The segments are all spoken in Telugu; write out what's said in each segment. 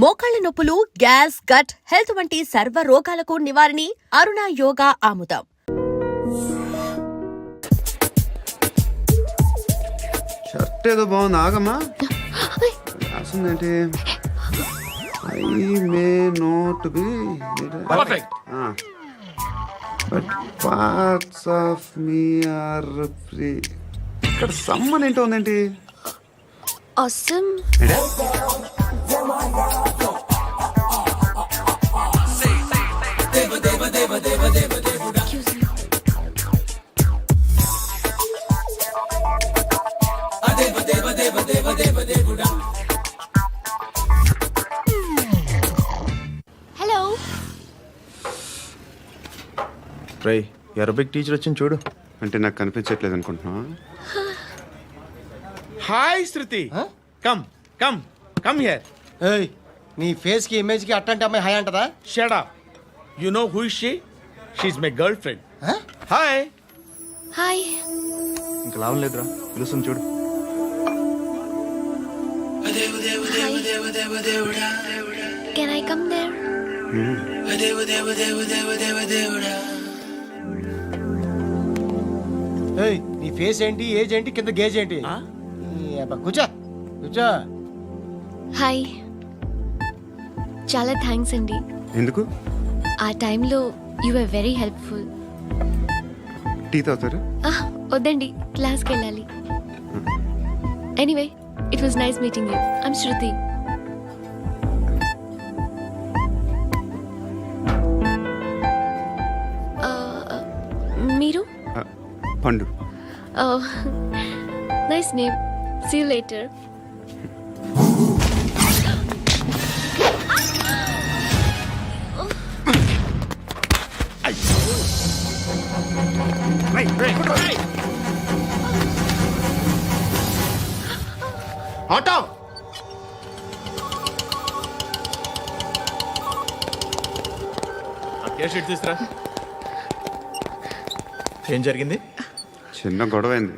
మోకాళ్ల నొప్పులు, గ్యాస్, గట్ హెల్త్ వంటి సర్వ రోగాలకు నివారణి అరుణ యోగా ఆముదం. షర్ట్ ఏదో బాగుంది, ఆగమ్మా. రాసిందేంటి? I may not be perfect. But parts of me are free. ఇక్కడ సమ్మన్ ఏంటో ఉందేంటి? Awesome. ఏంటే? Excuse me. Hello. రై అరబిక్ టీచర్ వచ్చింది చూడు. అంటే నాకు కనిపించట్లేదు అనుకుంటున్నా. Hi Shruti, come come come here. ఏయ్, నీ ఫేస్ కి ఇమేజ్ కి అట్టంటే అమ్మాయి హాయ్ అంటదా? Shut up. You know who is she? She is my girlfriend. Hi. Hi. ఇంకా లాభం లేదురా, పిలుస్తుంది చూడు. Can I come there? ఏయ్, నీ ఫేస్ ఏంటి, ఏజ్ ఏంటి, కింద గేజ్ ఏంటి? ఈ అబ్బా, కూర్చో కూర్చో. హాయ్. చాలా థ్యాంక్స్ అండి. ఎందుకు? ఆ టైంలో you are very helpful. Tea తాగుతారు? వద్దండి, క్లాస్కి వెళ్ళాలి. Anyway, it was nice meeting you. I'm Shruti. మీరు? Pandu. Nice name. See you later. Auto. Case sheet తీసురా. ఏం జరిగింది? చిన్న గొడవ అయింది.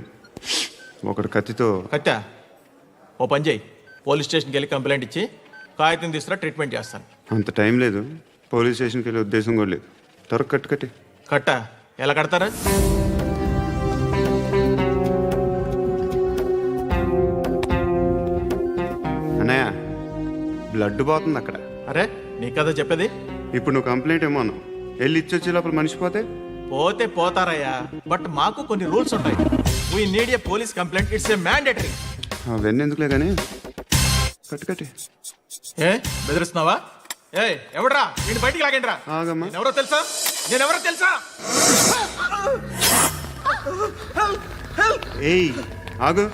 ఒకడు కత్తితో. కట్టా, ఓ పని చేయి, పోలీస్ స్టేషన్కి వెళ్ళి కంప్లైంట్ ఇచ్చి కాగితం తీసుకురా, ట్రీట్మెంట్ చేస్తాను. అంత టైం లేదు, పోలీస్ స్టేషన్కి వెళ్ళే ఉద్దేశం కూడా లేదు. త్వరగా కట్టి. కట్టా ఎలా కడతారా? అన్నయ్య, బ్లడ్ పోతుంది అక్కడ. అరే నీ కదా చెప్పేది. ఇప్పుడు నువ్వు కంప్లైంట్ ఏమో అన్నావు. వెళ్ళి ఇచ్చొచ్చే లోపల మనిషి పోతే పోతే పోతారయ్యా, బట్ మాకు కొన్ని రూల్స్ ఉంటాయి. We need a police complaint, it's a mandatory. అవన్నీ ఎందుకులే కానీ కట్టి. ఏ బెదిరిస్తున్నావా? ఏ ఎవడ్రా నేను బయటికి లాగండిరా. ఆగమ్మా. ఎవరో తెలుసా? నేనెవరో తెలుసా? ఏయ్ ఆగు.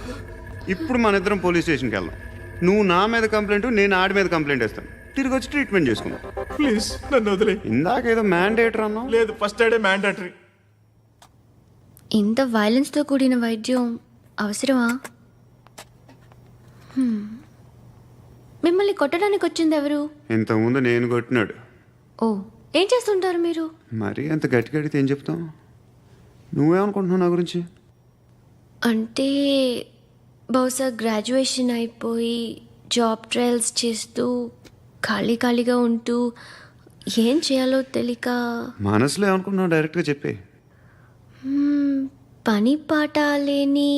ఇప్పుడు మన ఇద్దరం పోలీస్ స్టేషన్కి వెళ్దాం. నువ్వు నా మీద కంప్లైంట్, నేను ఆడి మీద కంప్లైంట్ వేస్తాను. తిరిగి వచ్చి ట్రీట్మెంట్ చేసుకుందాం. ప్లీజ్ నన్ను వదిలే. ఇందాకేదో మ్యాండేటర్ అన్నావు. లేదు, ఫస్ట్ ఎయిడే మ్యాండేటరీ. ఇంత వైలెన్స్తో కూడిన వైద్యం అవసరమా? మిమ్మల్ని కొట్టడానికి వచ్చింది ఎవరు? ఇంతకుముందు నేను కొట్టినాడు. ఓ, ఏం చేస్తుంటారు మీరు? మరీ అంత గట్టిగా అడిగితే ఏం చెప్తాం? నువ్వేమనుకుంటున్నావు నా గురించి? అంటే బహుశా గ్రాడ్యుయేషన్ అయిపోయి జాబ్ ట్రయల్స్ చేస్తూ ఖాళీగా ఉంటూ ఏం చేయాలో తెలియక. మనసులో ఏమనుకుంటున్నావు డైరెక్ట్గా చెప్పే. పని పాట లేని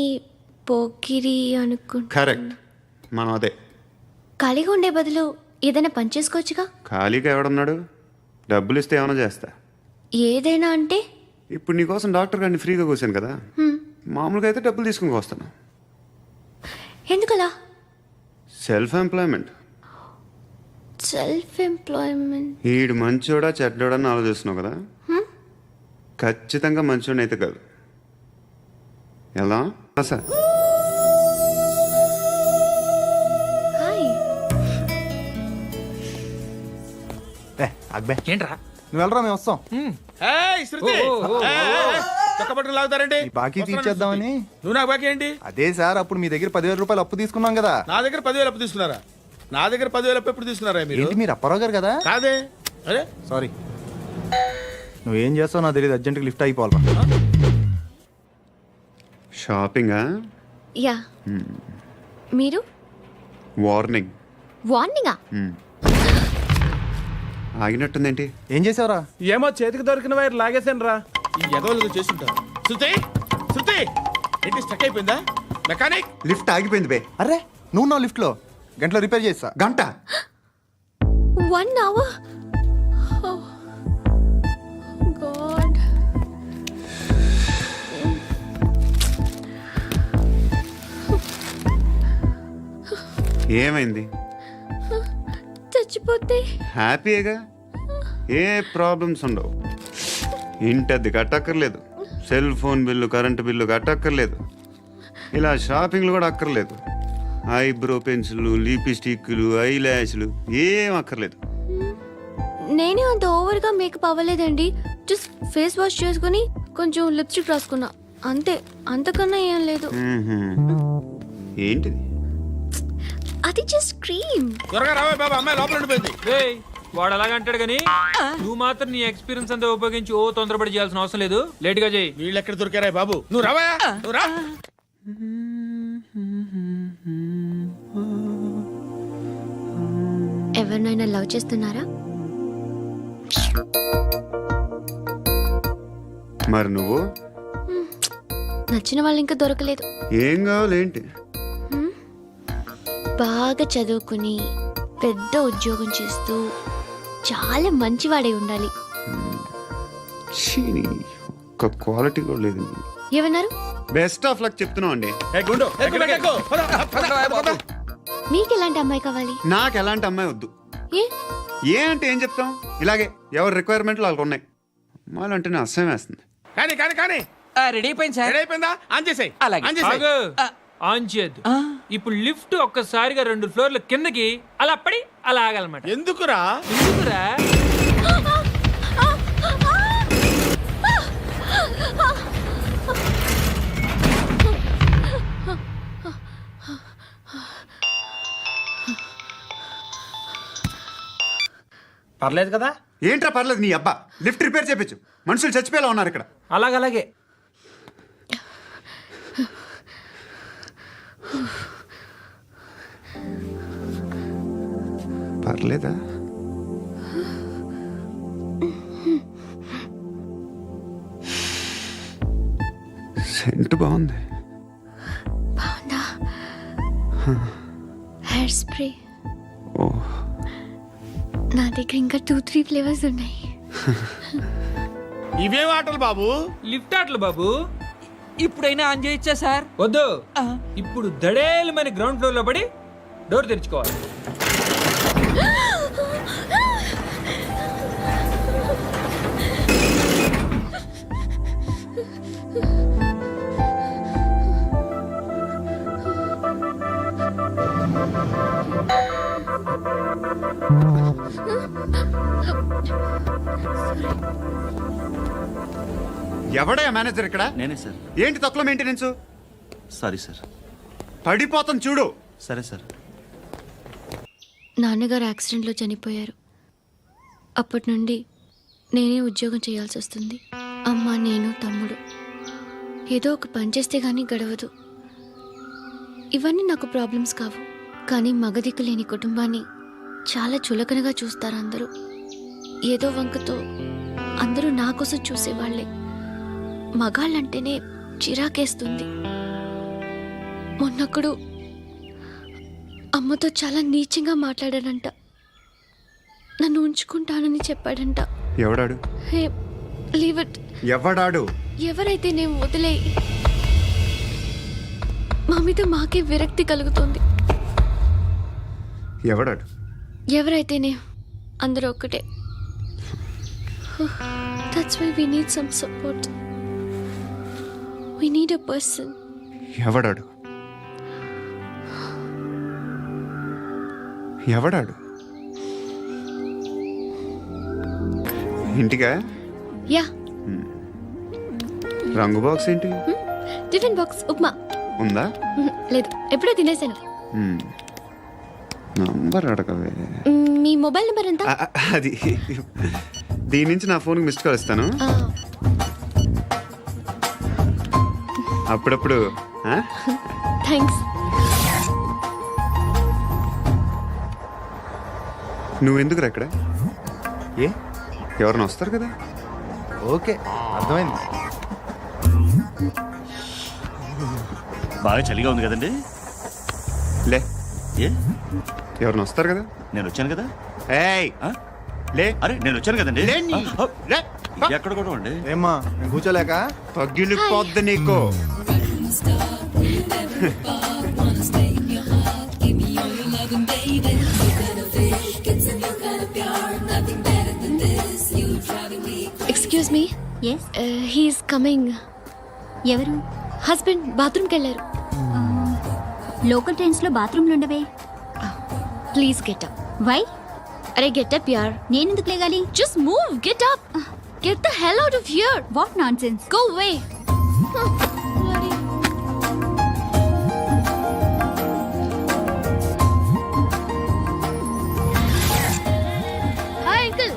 పోకిరి అనుకుంటా. కరెక్ట్, మనం అదే. ఖాళీగా ఉండే బదులు ఏదైనా పని చేసుకోవచ్చుగా. ఖాళీగా ఎవడున్నాడు? డబ్బులు ఇస్తే ఏమైనా చేస్తా. ఏదైనా అంటే? ఇప్పుడు నీకోసం డాక్టర్ గారిని ఫ్రీగా కూర్చాను కదా, మామూలుగా అయితే డబ్బులు తీసుకుని వస్తాను. ఎందుకలా? Self employment. Self employment. ఈడు మంచోడా చెడ్డోడా అని ఆలోచిస్తున్నావు కదా. ఖచ్చితంగా మంచోడని అయితే కాదు. ఎలా సార్? హాయ్. అక్బే ఏంట్రా? నువ్వు వెళ్ళరా, మేము వస్తాం. ఏయ్ శృతి, చక్కబట్టలు లాగుతారండి. బాకీ తీర్చేద్దామని. నువ్వు నాకు బాకీ ఏంటి? అదే సార్, అప్పుడు మీ దగ్గర 10,000 రూపాయలు అప్పు తీసుకున్నాం కదా. నా దగ్గర 10,000 అప్పు తీసుకున్నారా? నా దగ్గర 10,000 అప్పు ఎప్పుడు తీసుకున్నారా మీరు? ఏంటి, మీరు అప్పారావు గారు కదా? కాదే. అరే సారీ. నువ్వేం చేస్తావు నాకు తెలియదు, అర్జెంట్గా లిఫ్ట్ అయిపోవాలి. షాపింగా? యా. మీరు? వార్నింగ్. వార్నింగా? ఆగినట్టుందేంటి? ఏం చేసావురా? ఏమో చేతికి దొరికిన వైర్ లాగేసాను రా. ఈ ఎదవలు చేస్తుంటారు. శృతి శృతి ఏంటి స్టక్ అయిపోయిందా? మెకానిక్ లిఫ్ట్ ఆగిపోయింది బే. అరే నువ్వు నా లిఫ్ట్ లో గంటలో రిపేర్ చేస్తా. గంట 1 hour? Oh. God. ఏమైంది? చచ్చిపోతే హ్యాపీగా, ఏ ప్రాబ్లమ్స్ ఉండవు. ఇంటద్ది కట్టక్కర్లేదు, cell phone bill, current bill కట్టక్కర్లేదు, ఇలా షాపింగ్లు కూడా అక్కర్లేదు. ఐబ్రో పెన్సిల్, లిప్స్టిక్లు, ఐ ల్యాష్లు ఏం అక్కర్లేదు. నేనే అంత ఓవర్గా మేకప్ అవ్వలేదండి. జస్ట్ ఫేస్ వాష్ చేసుకుని కొంచెం లిప్స్టిక్ రాసుకున్నా అంతే. అంతకన్నా ఏం లేదు. ఏంటిది? అది జస్ట్ క్రీమ్. త్వరగా రావే బాబా, అమ్మాయి లోపల ఉండిపోయింది. రేయ్, వాడు అలాగంటాడు కానీ నువ్వు మాత్రం నీ ఎక్స్పీరియన్స్ అంతా ఉపయోగించి ఓ తొందరపడి చేయాల్సిన అవసరం లేదు. లేట్ గా చేయి. వీళ్ళు ఎక్కడ దొరికారా బాబు? నువ్వు రావా, నువ్వు రా. ఎవరినైనా లవ్ చేస్తున్నారా? మరి నువ్వు? నచ్చిన వాళ్ళు ఇంకా దొరకలేదు. ఏం కావాలి ఏంటి? బాగా చదువుకుని పెద్ద ఉద్యోగం చేస్తూ చాలా మంచివాడే ఉండాలి. ఛీ, ఒక్క క్వాలిటీ కూడా లేదు. ఏమన్నారు? బెస్ట్ ఆఫ్ లక్ చెప్తున్నావు అండి. ఏ గుండు, ఎక్కు, ఎక్కు. పద, పద, పద. మీకు ఎలాంటి అమ్మాయి కావాలి? నాకు ఎలాంటి అమ్మాయి వద్దు. ఏ ఏ అంటే ఏం చెప్తాం, ఇలాగే ఎవరి రిక్వైర్మెంట్లు వాళ్ళకు ఉన్నాయి. అమ్మాయిలు అంటేనే అసహ్యం వేస్తుంది. కానీ కానీ కానీ రెడీ అయిపోయింది సార్. రెడీ అయిపోయిందా? ఆన్ చేసేయ్. అలాగే. ఆన్ చేసేయ్. ఆగు. ఆన్ చేయద్దు. ఇప్పుడు లిఫ్ట్ ఒక్కసారిగా 2 ఫ్లోర్ల కిందకి అలా పడి అలా ఆగాలన్నమాట. ఎందుకురా? ఎందుకురా? పర్లేదు కదా? ఏంట్రా పర్లేదు నీ అబ్బా. లిఫ్ట్ రిపేర్ చేయించు, మనుషులు చచ్చిపోయేలా ఉన్నారు ఇక్కడ. అలాగలాగే. పర్లేదా? సెంట్ బాగుంది. బాగుందా? హెయిర్ స్ప్రే ఓ, నా దగ్గర ఇంకా 2-3 ఫ్లేవర్స్ ఉన్నాయి. ఇవేం ఆటలు బాబు? లిఫ్ట్ ఆటలు బాబు. ఇప్పుడైనా ఆన్ చేయొచ్చా సార్? వద్దు. ఇప్పుడు దడేలమైన గ్రౌండ్ ఫ్లోర్ లో పడి డోర్ తెరుచుకోవాలి. ఎవడయ్యా మేనేజర్ ఇక్కడ? నేనే సార్. ఏంటి తక్కువ మెయింటెనెన్స్? Sorry sir. పడిపోతాం చూడు. సరే సార్. నాన్నగారు యాక్సిడెంట్లో చనిపోయారు. అప్పటి నుండి నేనే ఉద్యోగం చేయాల్సి వస్తుంది. అమ్మ, నేను, తమ్ముడు ఏదో ఒక పని చేస్తే గానీ గడవదు. ఇవన్నీ నాకు ప్రాబ్లమ్స్ కావు, కానీ మగదిక్కు లేని కుటుంబాన్ని చాలా చులకనగా చూస్తారు అందరూ. ఏదో వంకతో అందరూ నా కోసం చూసేవాళ్లే. మగాళ్ళంటేనే చిరాకేస్తుంది. మొన్నప్పుడు అమ్మతో చాలా నీచంగా మాట్లాడాడంట. నన్ను ఉంచుకుంటానని చెప్పాడంట. ఎవడాడు? హే, లీవ్ ఇట్. ఎవడాడు? ఎవరైతే నేను వదిలే. మా మీద మాకే విరక్తి కలుగుతుంది. ఎవడాడు? ఎవరైతేనే అందరూ ఒక్కటే. That's why we need some support. We need a person. ఎవడాడు? ఎవడాడు? ఇంటికా? యా. రంగు బాక్స్ ఏంటి? Tiffin box upma. ఉందా? లేదు, ఎప్పుడో తినేసాను. నంబర్ అడగవే. మీ మొబైల్ నెంబర్ ఎంత? అది దీని నుంచి నా ఫోన్కి మిస్డ్ కాల్ ఇస్తాను. అప్పుడప్పుడు. థ్యాంక్స్. నువ్వెందుకురా ఇక్కడ? ఏ ఎవరైనా వస్తారు కదా. ఓకే అర్థమైంది. బాగా చలిగా ఉంది కదండి. లే, ఏ ఎవరైనా వస్తారు కదా. నేను వచ్చాను కదా. ఏయ్ ఆ? లే, అరే నేను వచ్చాను కదండి. లేని. ఆ, లే, ఇది ఎక్కడ కూడా అండి. ఏమ్మా నేను కూర్చోలేక తగ్గిలిపోద్ది నీకు. Excuse me. Yes he's coming. ఎవరు? హస్బెండ్ బాత్రూమ్కి వెళ్ళారు. లోకల్ ట్రైన్స్ లో బాత్రూమ్లు ఉండవే. Please get up. వై? అరే గెట్ అప్ యార్. నేనెందుకు లేగాలి? Just move. Get up. Get the hell out of here. What nonsense. Go away. Hi uncle.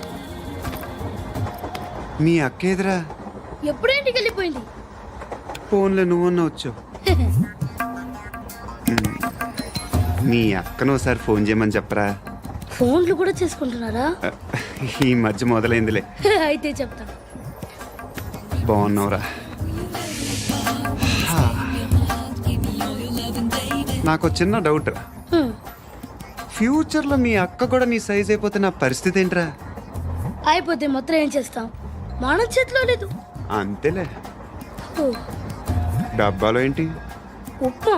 మీ అక్క ఎదురా ఎప్పుడు ఇంటికి వెళ్ళిపోయింది? ఫోన్లో నువ్వన్నా వచ్చావు. మీ అక్కను ఒకసారి ఫోన్ చేయమని చెప్పరా. ఫోన్లు కూడా చేసుకుంటున్నారా? ఈ మధ్య మొదలైందిలే. అయితే చెప్తా. బాగున్నావురా. నాకు చిన్న డౌట్ రా. ఫ్యూచర్లో మీ అక్క కూడా నీ సైజ్ అయిపోతే నా పరిస్థితి ఏంట్రా? అయిపోతే మొత్తం ఏం చేస్తాం? మన చేతిలో లేదు. అంతేలే. డబ్బాలో ఏంటి? ఉప్మా.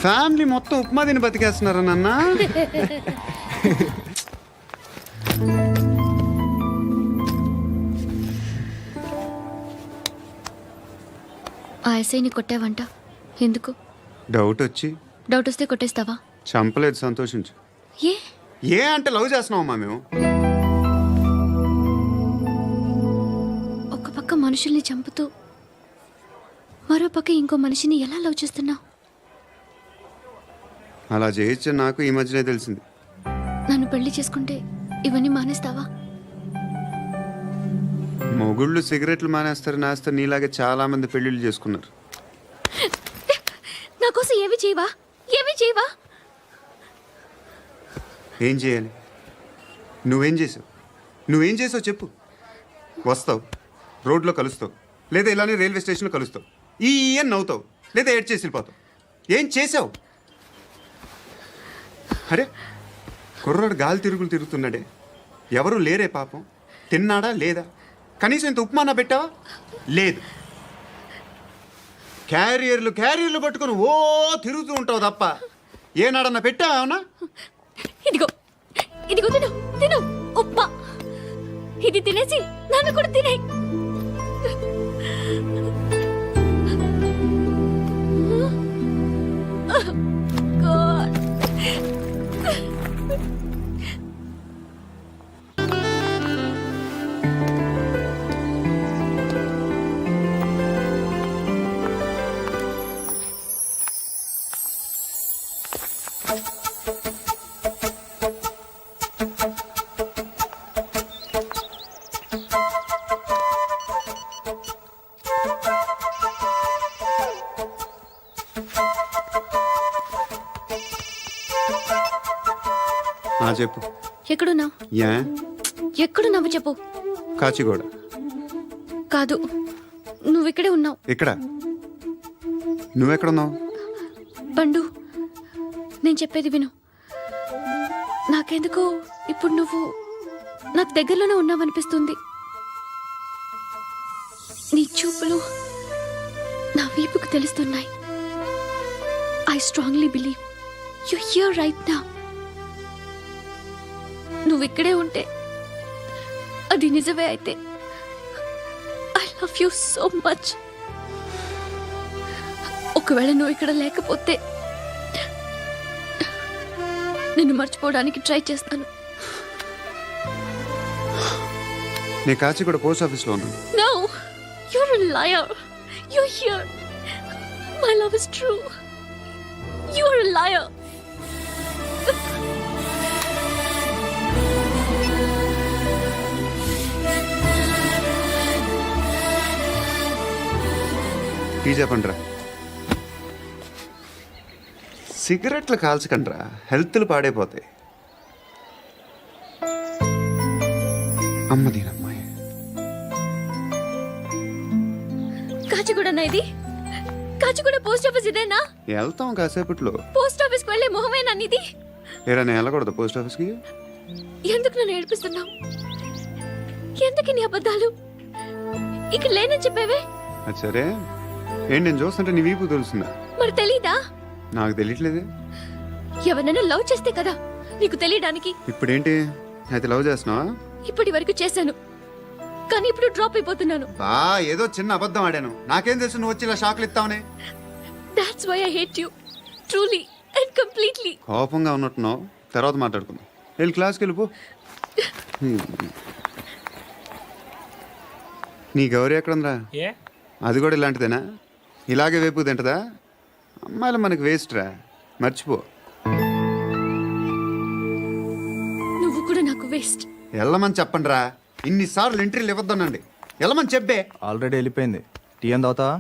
ఫ్యామిలీ మొత్తం ఉప్మా తిని బతికేస్తున్నారా నాన్న? ఆ ఎస్ఐని కొట్టావంట. ఎందుకు? డౌట్ వచ్చి. డౌట్ వస్తే కొట్టేస్తావా? చంపలేదు, సంతోషించు. ఏ ఏ అంటే లవ్ చేస్తున్నావమ్మా మేము. ఒక పక్క మనుషుల్ని చంపుతూ మరో పక్క ఇంకో మనిషిని ఎలా లవ్ చేస్తున్నావు? అలా చేయొచ్చు నాకు ఈ మధ్యనే తెలిసింది. నన్ను పెళ్లి చేసుకుంటే ఇవన్నీ మానేస్తావా? మొగుళ్ళు సిగరెట్లు మానేస్తారు, నేస్తారు. నీలాగే చాలా మంది పెళ్లిళ్ళు చేసుకున్నారు. నా కోసం ఏమి చేయవా? ఏమి చేయవా? ఏం చేయాలి? నువ్వేం చేసావు? నువ్వేం చేసావు చెప్పు. వస్తావు, రోడ్లో కలుస్తావు, లేదా ఇలానే రైల్వే స్టేషన్లో కలుస్తావు. ఈ అని నవ్వుతావు, లేదా ఏడ్ చేసి వెళ్ళిపోతావు. ఏం చేసావు? అరే కుర్రాడు గాలి తిరుగులు తిరుగుతున్నాడే, ఎవరు లేరే పాపం. తిన్నాడా లేదా? కనీసం ఇంత ఉప్మానా పెట్టావా? లేదు. క్యారియర్లు పట్టుకొని ఓ తిరుగుతూ ఉంటావు తప్ప ఏనాడన్నా పెట్టావా? అవునా? ఇదిగో ఇదిగో తిను తిను ఉప్మా. ఇది తినేసి నన్ను కూడా తినే. చెప్పు. ఎక్కడున్నావు? యా ఎక్కడున్నావు చెప్పు. కాచిగూడ. కాదు, నువ్వు ఇక్కడే ఉన్నావు. ఇక్కడ నువ్వెక్కడున్నావు? పండు, నేను చెప్పేది విను. నాకెందుకో ఇప్పుడు నువ్వు నాకు దగ్గరలోనే ఉన్నావనిపిస్తుంది. నీ చూపులు నా వీపుకు తెలుస్తున్నాయి. I strongly believe you here right now. నువ్వు ఇక్కడే ఉంటే అది నిజమే అయితే I love you so much. ఒకవేళ నువ్వు ఇక్కడ లేకపోతే నిన్ను మర్చిపోవడానికి ట్రై చేస్తాను. నేను కాచిగూడ పోస్ట్ ఆఫీస్లో ఉన్నాను. No, you're a liar. You're here. My love is true. You're a liar. Tea చెప్పండిరా. సిగరెట్లు కాల్చకండ్రా, హెల్త్లు పాడైపోతాయి. అమ్మ దీనమ్మాయి. కాచిగూడనా ఇది? కాచిగూడ పోస్ట్ ఆఫీస్ ఇదేనా? వెళ్తాం కాసేపట్లో. పోస్ట్ ఆఫీస్కి వెళ్ళే మొహమేనా ఇది? ఏరా నేను వెళ్ళకూడదు పోస్ట్ ఆఫీస్కి? ఎందుకు నన్ను ఏడిపిస్తున్నావు? ఎందుకు నీ అబద్ధాలు? ఇక లేనని చెప్పేవే. అది సరే, ఏంటి నేను చూస్తుంటే నీ వీపు తెలుస్తుందా? మరి తెలీదా? నాకు తెలియట్లేదే. ఎవరైనా లవ్ చేస్తే కదా నీకు తెలియడానికి. ఇప్పుడేంటి అయితే లవ్ చేస్తున్నావా? ఇప్పటి వరకు చేశాను, కానీ ఇప్పుడు డ్రాప్ అయిపోతున్నాను. ఏదో చిన్న అబద్ధం ఆడాను. నాకేం తెలుసు నువ్వు వచ్చి ఇలా షాక్లు ఇస్తావని. That's why I hate you. Truly and completely. కోపంగా ఉన్నట్టున్నావు, తర్వాత మాట్లాడుకుందాం. వెళ్ళి క్లాస్కి వెళ్ళిపో. నీ గౌరీ ఎక్కడుందిరా? ఏ అది కూడా ఇలాంటిదేనా? ఇలాగే వేపు తింటదా? అమ్మాయిలు మనకి వేస్ట్ రా, మర్చిపో. నువ్వు కూడా నాకు వేస్ట్. వెళ్ళమని చెప్పండి రా. ఇన్నిసార్లు ఎంట్రీలు ఇవ్వద్దనండి. వెళ్ళమని చెప్పే. ఆల్రెడీ వెళ్ళిపోయింది. టీ అని తాగుతావా?